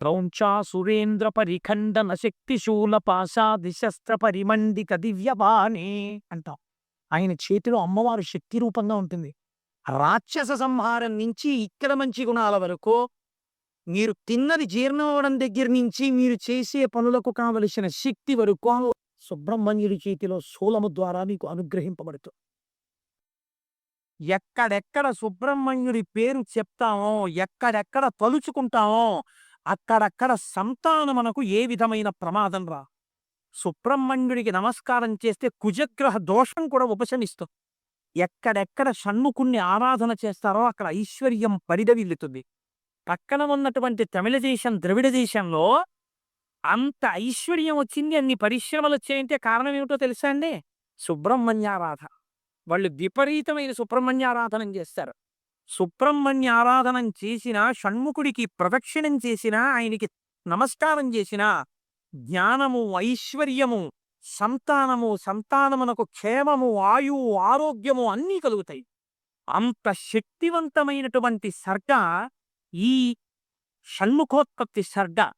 క్రౌంచా సురేంద్ర పరిఖండన శక్తిశూల పాశాది శస్త్ర పరిమండిత దివ్యబాణే అంటాం. ఆయన చేతిలో అమ్మవారు శక్తి రూపంగా ఉంటుంది. రాక్షస సంహారం నుంచి ఇక్కడ మంచి గుణాల వరకు, మీరు తిన్నది జీర్ణం అవ్వడం దగ్గర నుంచి మీరు చేసే పనులకు కావలసిన శక్తి వరకు సుబ్రహ్మణ్యుడి చేతిలో శూలము ద్వారా మీకు అనుగ్రహింపబడుతుంది. ఎక్కడెక్కడ సుబ్రహ్మణ్యుడి పేరు చెప్తామో, ఎక్కడెక్కడ తలుచుకుంటామో అక్కడక్కడ సంతానమునకు ఏ విధమైన ప్రమాదం రా. సుబ్రహ్మణ్యుడికి నమస్కారం చేస్తే కుజగ్రహ దోషం కూడా ఉపశమిస్తుంది. ఎక్కడెక్కడ షణ్ముఖుణ్ణి ఆరాధన చేస్తారో అక్కడ ఐశ్వర్యం పరిడవిల్లుతుంది. పక్కన ఉన్నటువంటి తమిళ దేశం, ద్రవిడ దేశంలో అంత ఐశ్వర్యం వచ్చింది, అన్ని పరిశ్రమలు వచ్చాయంటే కారణం ఏమిటో తెలుసా అండి? సుబ్రహ్మణ్యారాధన. వాళ్ళు విపరీతమైన సుబ్రహ్మణ్యారాధనం చేస్తారు. సుబ్రహ్మణ్య ఆరాధనం చేసినా, షణ్ముఖుడికి ప్రదక్షిణం చేసినా, ఆయనకి నమస్కారం చేసినా జ్ఞానము, ఐశ్వర్యము, సంతానమునకు క్షేమము, ఆయువు, ఆరోగ్యము అన్నీ కలుగుతాయి. అంత శక్తివంతమైనటువంటి సర్గ ఈ షణ్ముఖోత్పత్తి సర్గ.